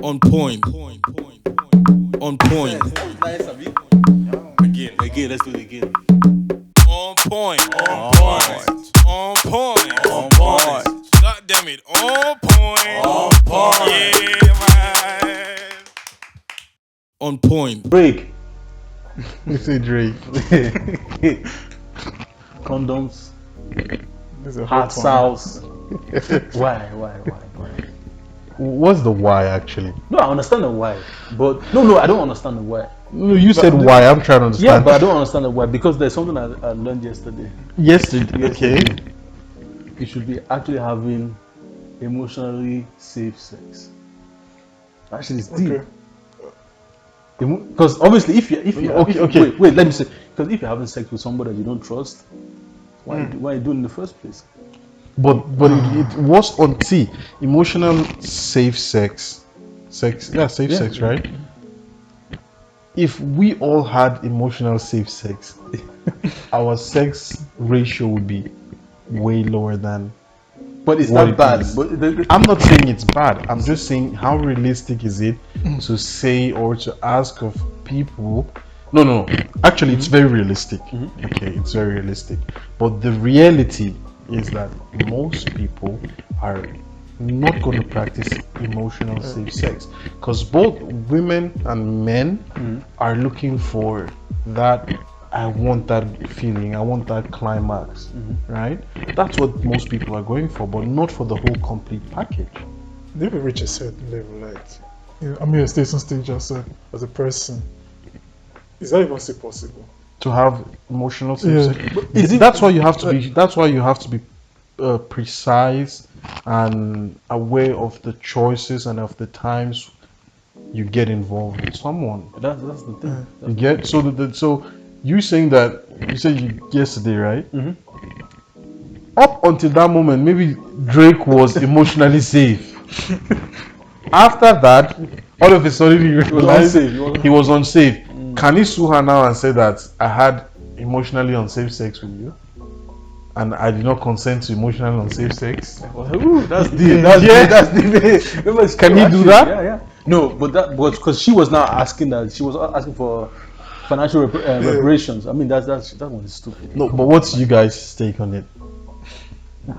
On point. On point. Nice, Abi. Again, let's do it again. On point. On point. On point. On point. God damn it. On point. On point. Yeah, man. On point. Break. You say Drake. Condoms. This is a Hot hot one. sauce. Why? What's the why actually? No, I understand the why, but no, I don't understand the why. No, you said why. I'm trying to understand. Yeah, but I don't understand the why because there's something I learned yesterday. Yesterday. Okay. You should be actually having emotionally safe sex. Actually, it's deep. Okay. Because obviously, if you Okay. wait, let me say, because if you're having sex with somebody that you don't trust, why are you doing it in the first place? But it was on T. Emotional safe sex. Safe Yeah. sex, right? If we all had emotional safe sex, our sex ratio would be way lower than. But it's What not it bad. is. But I'm not saying it's bad. I'm just saying how realistic is it to say or to ask of people. No. Actually, it's very realistic. Okay, it's very realistic. But the reality is that most people are not going to practice emotional safe sex because both women and men are looking for that. I want that feeling. I want that climax, right? That's what most people are going for, but not for the whole complete package. If you reach a certain level, like, I'm in a station stage as a person, is that even still possible? To have emotional Yeah. safe sex. That's why you have to be. That's why you have to be precise and aware of the choices and of the times you get involved with someone. that's the thing. You get so you saying that you said you yesterday, right? Up until that moment, maybe Drake was emotionally safe. After that, all of a sudden he realized unsafe. he was unsafe. Can he sue her now and say that I had emotionally unsafe sex with you, and I did not consent to emotional unsafe sex? Ooh, that's deep. That's deep. Remember, Can he do that? Yeah. No, but because she was now asking that she was asking for financial reparations. I mean, that one is stupid. No, but what's you guys' take on it?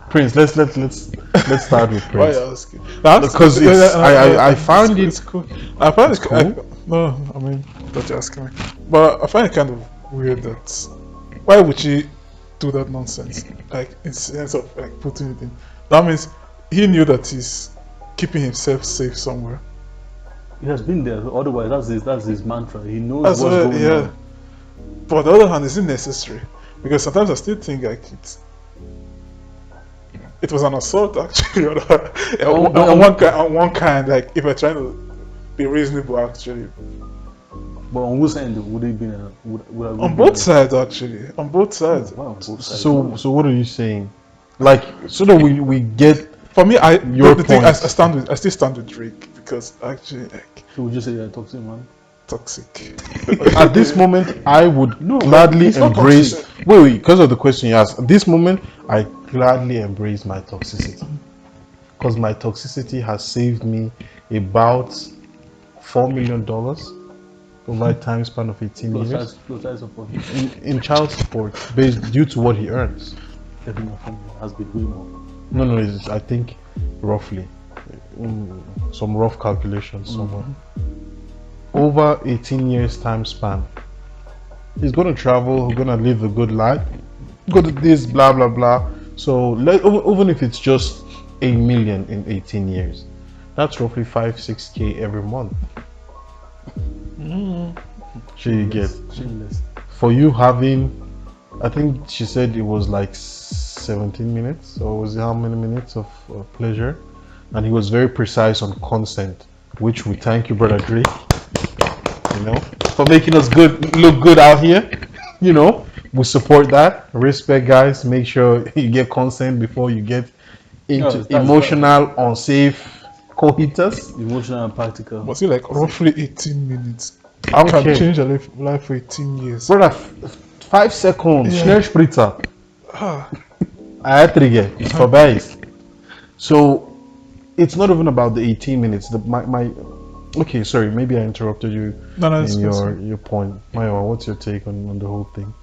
Prince, let's start with Why Prince. are you asking? Because I found it's it cool. I find it cool. no, I mean, don't you asking me. But I find it kind of weird that why would she do that nonsense? Like in sense of like putting it in. That means he knew that he's keeping himself safe somewhere. He has been there. Otherwise, that's his mantra. He knows That's what's why, going yeah. on. But on the other hand, is it necessary? Because sometimes I still think like it was an assault actually. on one kind, like if we're trying to be reasonable actually. But on whose end would it be? Would On both sides actually. On both sides. Wow, on both sides. So what are you saying? Like so that we get For me, Your the thing I point. still stand with Drake because actually like So would you say you're a toxic man? toxic. at this moment I would gladly it's not embrace. toxic. Wait, because of the question you asked. At this moment, I gladly embrace my toxicity because my toxicity has saved me about $4 million over a time span of 18 years Close size support. in child support based due to what he earns. Every family has been way more. No, it's, I think roughly some rough calculations somewhere. Over 18 years time span. He's gonna travel, he's gonna live a good life, go to this, blah blah blah. So even if it's just $1 million in 18 years, that's roughly 5-6K every month. So you get Shameless. for you having, I think she said it was like 17 minutes, or was it how many minutes of pleasure? And he was very precise on consent, which we thank you, brother Drake, for making us look good out here. We support that. Respect, guys. Make sure you get consent before you get into that's emotional, unsafe coitus. Emotional and practical. Was it like roughly 18 minutes? I don't Can care. change a life for 18 years. Brother, 5 seconds, Yeah. schnell Spritzer. Ah, Eitrige, it's vorbei ist. So it's not even about the 18 minutes. My Okay, sorry, maybe I interrupted you No, it's in fine. your point. Maya, what's your take on the whole thing?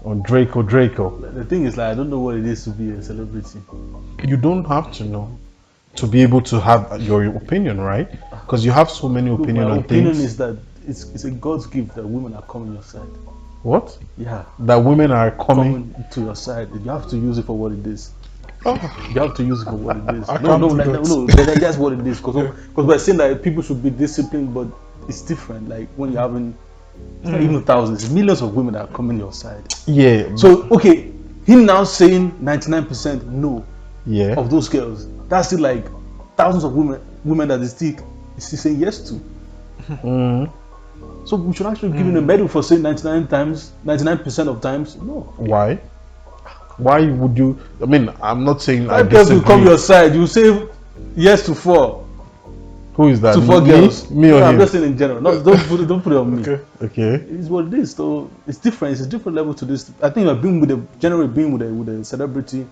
On Draco. The thing is, like, I don't know what it is to be a celebrity. You don't have to know to be able to have your opinion, right? Because you have so many Look, opinion my on opinion things. is that it's a God's gift that women are coming your side. What? Yeah, That women are coming. coming to your side. You have to use it for what it is. Oh, You have to use it for what it is. I No, can't no, do like, that. no, that's what it is. Because we're saying that people should be disciplined, but it's different. Like when you're having, it's not even thousands, it's millions of women that are coming your side. Yeah. So, okay, him now saying 99% no yeah. of those girls, that's still like thousands of women that is still saying yes to. Mm. So we should actually give him a medal for saying 99% of times no. Why? Why would you? I mean, I'm not saying I Five girls will come disagree. your side. You say yes to 4. Who is that? To 4 Me? girls. Me or No, I'm him? just saying in general. No, don't put it on me. okay. Okay. It's what it is. So it's different. It's a different level to this. I think generally being with a celebrity.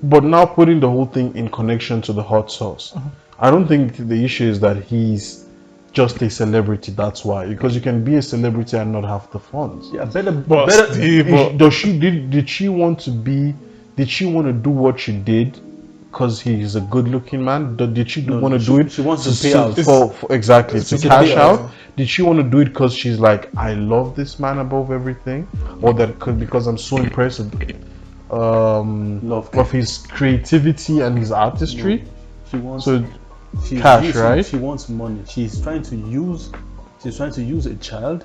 But now putting the whole thing in connection to the hot sauce, I don't think the issue is that he's just a celebrity. That's why, because you can be a celebrity and not have the funds. Yeah, better. But Steve, Did she want to be? Did she want to do what she did? Because he's a good-looking man. Did she No, want to she- do it? she wants to pay out. for exactly to It's a cash payout. out. Did she want to do it because she's like, I love this man above everything, or that because I'm so impressed with, Love. of his creativity and his artistry? She wants. So She's cash, using- right? She wants money. She's trying to use a child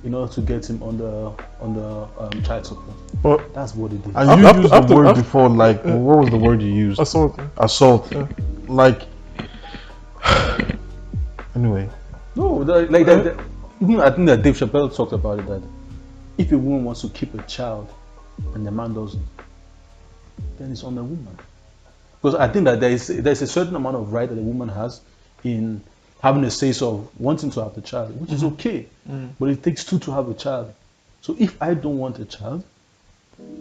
in order to get him on the child support. But That's what it is. and you After- used the after- word after- before, like what was the word you used? assault. Assault. Like anyway. No, like that. Even I think that Dave Chappelle talked about it, that if a woman wants to keep a child and the man doesn't, then it's on the woman. Because I think that there's a certain amount of right that a woman has in having a say so of wanting to have the child, which is okay. But it takes two to have a child. So if I don't want a child,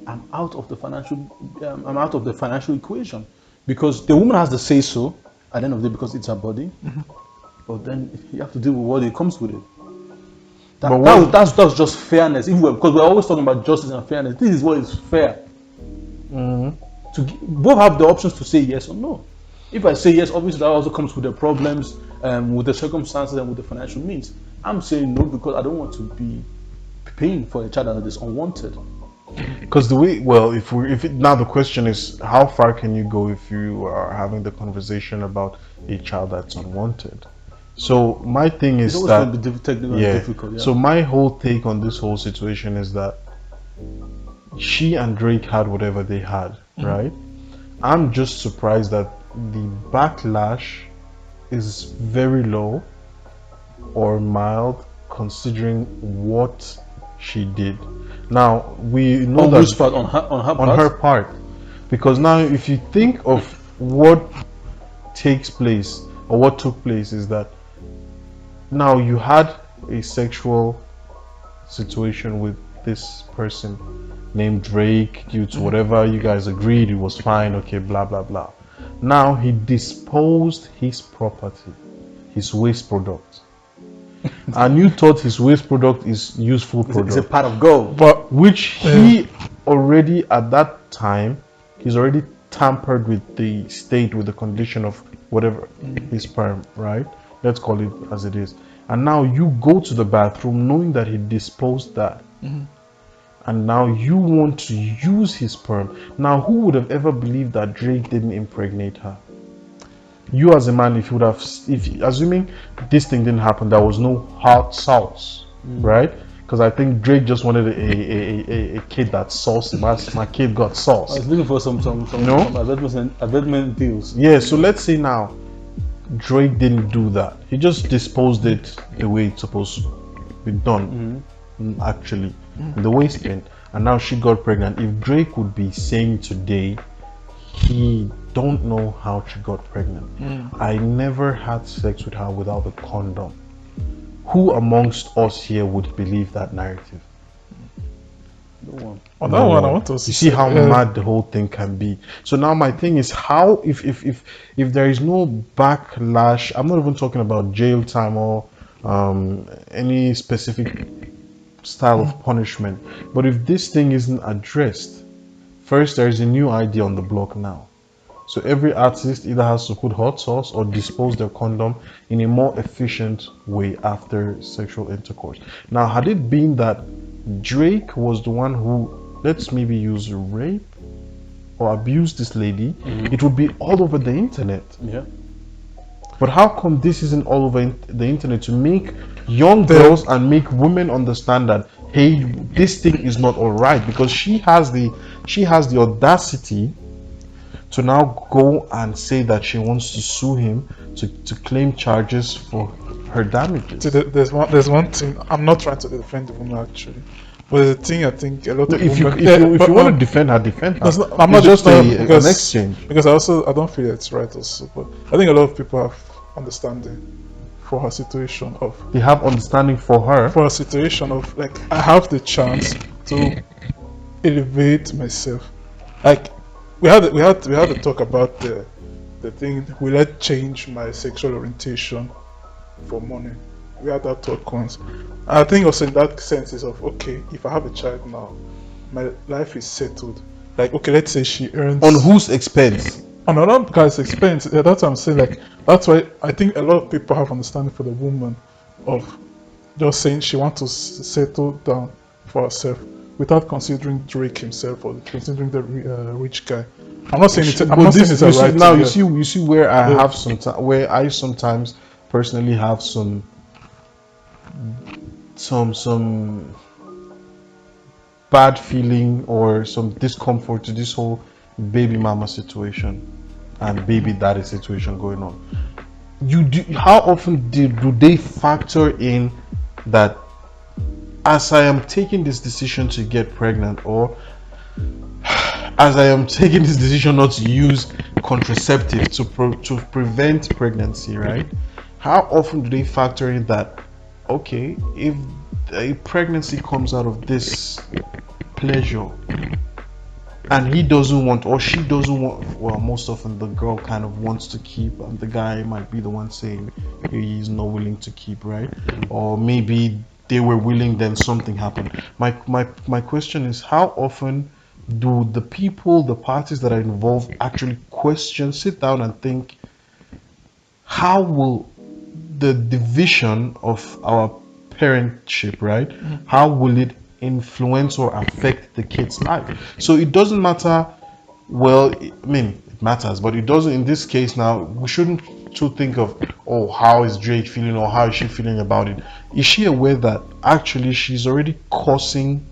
I'm out of the financial equation, because the woman has the say so at the end of the day because it's her body. But then you have to deal with what it comes with it. That's just fairness. Because we're always talking about justice and fairness. This is what is fair. Both have the options to say yes or no. If I say yes, obviously that also comes with the problems, with the circumstances and with the financial means. I'm saying no because I don't want to be paying for a child that is unwanted. Because now the question is, how far can you go if you are having the conversation about a child that's unwanted? So my thing is It's always that going to be technical and difficult. Yeah. So my whole take on this whole situation is that she and Drake had whatever they had, right? I'm just surprised that the backlash is very low or mild considering what she did. Now we know on that which part? On her part? because now if you think of what takes place or what took place is that now you had a sexual situation with this person named Drake due to whatever you guys agreed, it was fine, okay, blah blah blah. Now he disposed his property, his waste product, and you thought his waste product is useful product, It's a pot of gold. But which he already at that time he's already tampered with the state, with the condition of whatever his sperm, right? Let's call it as it is. And now you go to the bathroom knowing that he disposed that, and now you want to use his sperm. Now who would have ever believed that Drake didn't impregnate her? You as a man, if you would have, if assuming this thing didn't happen, there was no hot sauce, right? Because I think Drake just wanted a kid that's saucy. My kid got I sauce. was looking for some No? advertisement deals. Yeah, so let's say now Drake didn't do that. He just disposed it the way it's supposed to be done, actually, in the waste bin. And now she got pregnant. If Drake would be saying today, he don't know how she got pregnant. I never had sex with her without a condom. Who amongst us here would believe that narrative? No one. On that one, I want to You see how uh, mad the whole thing can be. So now my thing is how if there is no backlash, I'm not even talking about jail time or any specific style of punishment, but if this thing isn't addressed, first there is a new idea on the block now. So every artist either has to put hot sauce or dispose their condom in a more efficient way after sexual intercourse. Now, had it been that Drake was the one who, let's maybe use rape or abuse this lady, it would be all over the internet. Yeah. But how come this isn't all over the internet to make young girls and make women understand that, hey, this thing is not all right? Because she has the audacity to now go and say that she wants to sue him to claim charges for her damages. See, there's one thing. I'm not trying to defend the woman actually, but the thing I think a lot of If you women. want to defend her, defend her. I'm not It's just an because, exchange. Because I don't feel it's right also, but I think a lot of people have understanding for her situation of They have understanding for her. a situation of like I have the chance to elevate myself. Like we had to talk about the thing. Will I change my sexual orientation for money? We had that talk once. I think also in that sense is of okay, if I have a child now, my life is settled. Like okay, let's say she earns On whose expense? on another guy's expense. Yeah, that's what I'm saying. Like that's why I think a lot of people have understanding for the woman of just saying she wants to settle down for herself without considering Drake himself or considering the rich guy. I'm not saying it's. I'm But not saying this, it's you a see, right. now to you do. see where I Yeah. have where I sometimes personally have some bad feeling or some discomfort to this whole baby mama situation and baby daddy situation going on. How often do they factor in that as I am taking this decision to get pregnant, or as I am taking this decision not to use contraceptive to prevent pregnancy, right? How often do they factor in that, okay, if a pregnancy comes out of this pleasure and he doesn't want or she doesn't want, well, most often the girl kind of wants to keep and the guy might be the one saying he's not willing to keep, right? Or maybe they were willing, then something happened. My question is, how often do the people, the parties that are involved actually sit down and think, how will the division of our parentship, right? How will it influence or affect the kid's life? So it doesn't matter, well, I mean, it matters, but it doesn't, in this case now, we shouldn't to think of, oh, how is Drake feeling or how is she feeling about it? Is she aware that actually she's already causing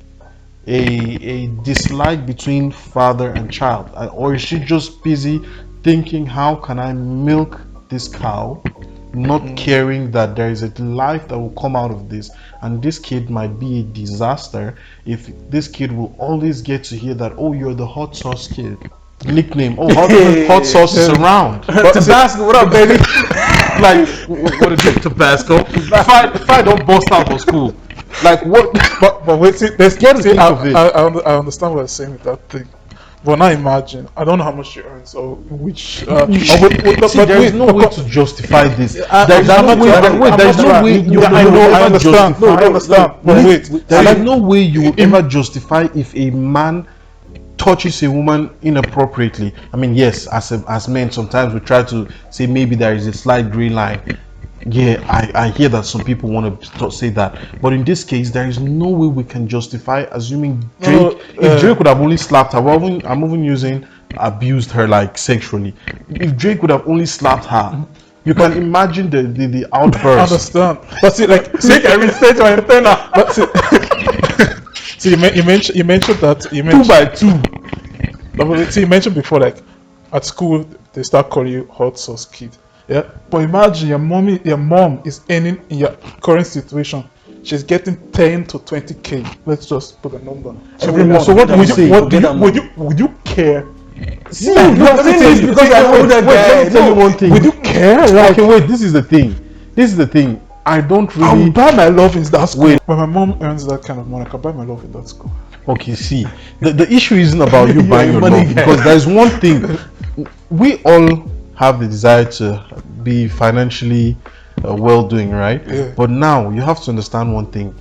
a dislike between father and child? Or is she just busy thinking, how can I milk this cow, not caring that there is a life that will come out of this, and this kid might be a disaster if this kid will always get to hear that, oh, you're the hot sauce kid nickname, oh, hot sauce is around. Tabasco, what up, baby? Like, what is it, Tabasco? If I don't bust out of school, like what? But wait, see, Get to think I, of it. I understand what you're saying with that thing. But now imagine, I don't know how much she earns or which. See, there is no way to justify this. There's no way. There's no way you will I know, I ever understand. justify. I understand. But wait, There is no way you will ever justify if a man touches a woman inappropriately. I mean, yes, as men, sometimes we try to say maybe there is a slight gray line. Yeah, I hear that some people want to say that, but in this case, there is no way we can justify assuming Drake. If Drake would have only slapped her, I'm even using abused her like sexually. If Drake would have only slapped her, you can imagine the I outburst. understand. But see, like, see, I reset my antenna. But see, you mentioned that you mentioned 2 by 2. But see, you mentioned before, like at school they start calling you hot sauce kid. Yeah, but imagine your mom is earning in your current situation. She's getting 10 to 20k. Let's just put a number. Every month. So what do you say? Would you care? See, you are saying this because I know that guy. Let me tell you one thing. Would you care? Like, Okay, wait. This is the thing. I don't I will really. buy my love in that school. Wait. When my mom earns that kind of money, I can buy my love in that school. Okay, see, the issue isn't about you You're buying a your money love, guy. because there's one thing. We all have the desire to be financially well-doing, right? Yeah. But now you have to understand one thing.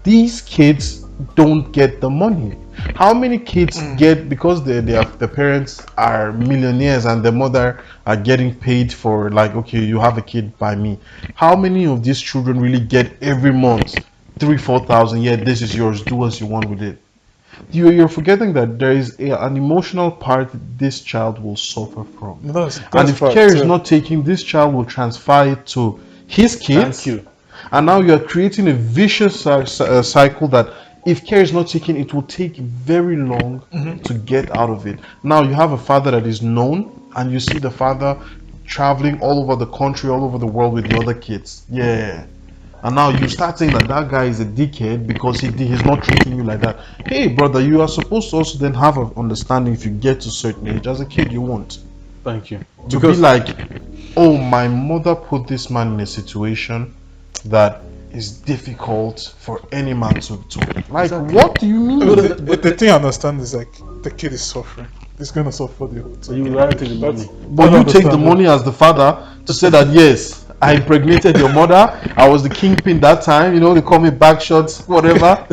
These kids don't get the money. How many kids get, because the parents are millionaires and the mother are getting paid for, like, okay, you have a kid by me. How many of these children really get every month 3,000-4,000? Yeah, this is yours. Do as you want with it. You're forgetting that there is an emotional part this child will suffer from. That's And if fact, care is yeah. not taken, this child will transfer it to his kids. Thank you. And now you're creating a vicious cycle that, if care is not taken, it will take very long to get out of it. Now you have a father that is known, and you see the father traveling all over the country, all over the world with the other kids. Yeah. And now you start saying that that guy is a dickhead because he's not treating you like that. Hey, brother, you are supposed to also then have an understanding. If you get to a certain age, as a kid, you won't. Thank you. To be like, oh, my mother put this man in a situation that is difficult for any man to like. What do you mean? The thing I understand is like the kid is suffering. He's gonna suffer the whole So time. you would rather take the money. That's- But I you take the understand money as the father to say that, yes, I impregnated your mother. I was the kingpin that time. You know, they call me back shots, whatever.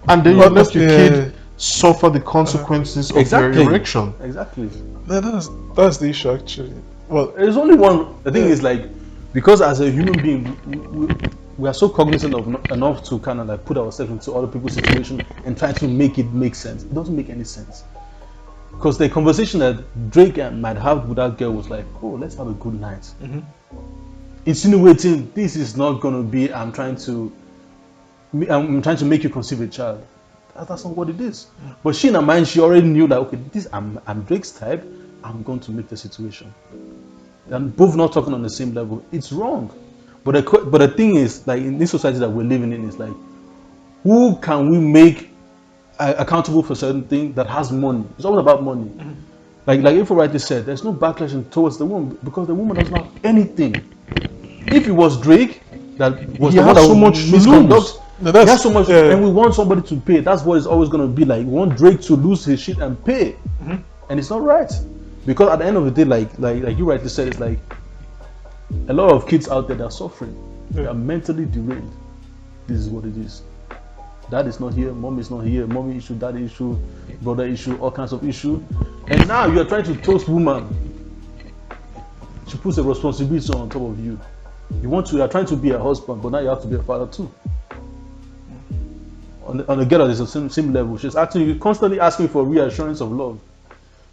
And then you But let your yeah. kid suffer the consequences of Exactly. your erection. Exactly. That's the issue actually. Well, There's only one. The thing is, like, because as a human being, we are so cognizant of enough to kind of like put ourselves into other people's situation and try to make it make sense. It doesn't make any sense. Because the conversation that Drake might have with that girl was like, oh, let's have a good night. Insinuating this is not gonna be. I'm trying to make you conceive a child. That's not what it is. But she in her mind, she already knew that, okay, I'm Drake's type. I'm going to make the situation. And both not talking on the same level. It's wrong. But the thing is, like, in this society that we're living in, is like, who can we make accountable for certain thing that has money? It's all about money. Like Ifo rightly said, there's no backlash towards the woman because the woman doesn't have anything. If it was Drake that was He the one has that so would much to misconduct, lose. No, he that's- has so much, yeah. and we want somebody to pay. That's what it's always going to be like. We want Drake to lose his shit and pay, and it's not right. Because at the end of the day, like you rightly said, it's like a lot of kids out there that are suffering. They are mentally derailed. This is what it is. Dad is not here, mom is not here, mommy issue, daddy issue, brother issue, all kinds of issue. And now you are trying to toast woman. She puts a responsibility on top of you. You are trying to be a husband, but now you have to be a father too. On the girl, there's a same level. She's actually constantly asking for reassurance of love.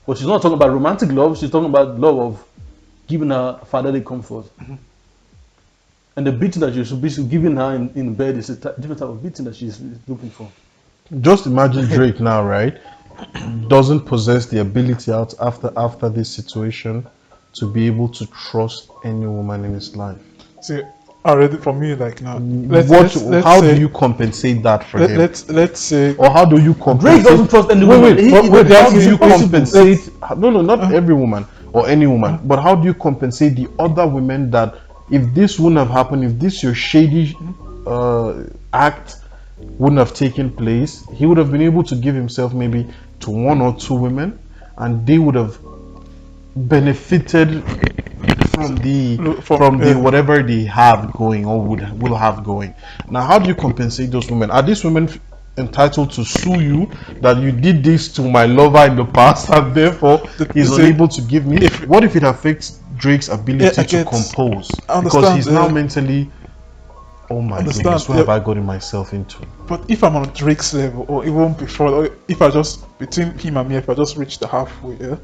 But she's not talking about romantic love, she's talking about love of giving her fatherly comfort. And the beating that you should be giving her in bed is a different type of beating that she's looking for. Just imagine Drake now, right? Doesn't possess the ability after this situation to be able to trust any woman in his life. see, already for me, like now, How do you compensate that for him? let's say Or how do you compensate? Drake doesn't trust any woman. How do you It's impossible. compensate? No, not every woman or any woman. But how do you compensate the other women that, if this wouldn't have happened, if this your shady act wouldn't have taken place, he would have been able to give himself maybe to one or two women, and they would have benefited from the whatever they have going or will have going. Now, how do you compensate those women? Are these women entitled to sue you that you did this to my lover in the past and therefore he's unable to give me? What if it affects Drake's ability to compose? Because he's now mentally, oh my goodness, what have I gotten myself into? But if I'm on Drake's level, or even before, or if I just, between him and me, if I just reach the halfway,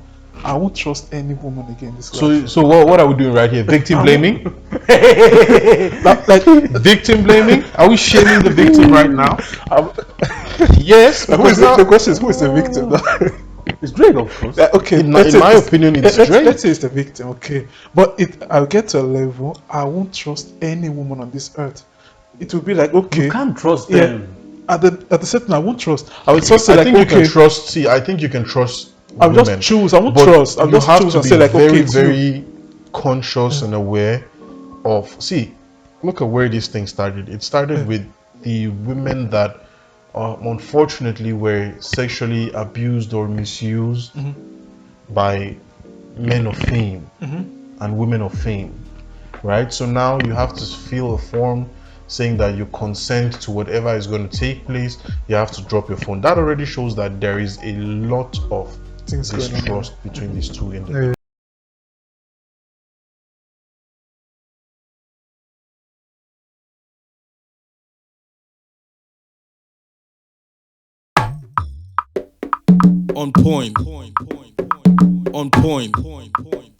I won't trust any woman again in this life. So what are we doing right here? Victim blaming? like, Victim blaming? Are we shaming the victim right now? Yes. the question is, who is the victim? It's Drake, of course. Okay, In my opinion, it's Drake. Let's say it's the victim, okay. But I'll get to a level, I won't trust any woman on this earth. It will be like, okay. You can't trust them. At the certain, I won't trust. I will just say, I like, think you okay. can trust. See, I think you can trust. I'll women, just choose. I won't but trust. I'll you just have choose to and be say, like, very, okay, it's you. very conscious and aware of. See, look at where this thing started. It started with the women that unfortunately were sexually abused or misused by men of fame and women of fame, right? So now you have to fill a form saying that you consent to whatever is going to take place. You have to drop your phone. That already shows that there is a lot of Things going on. distrust between these two individuals. On point. On point.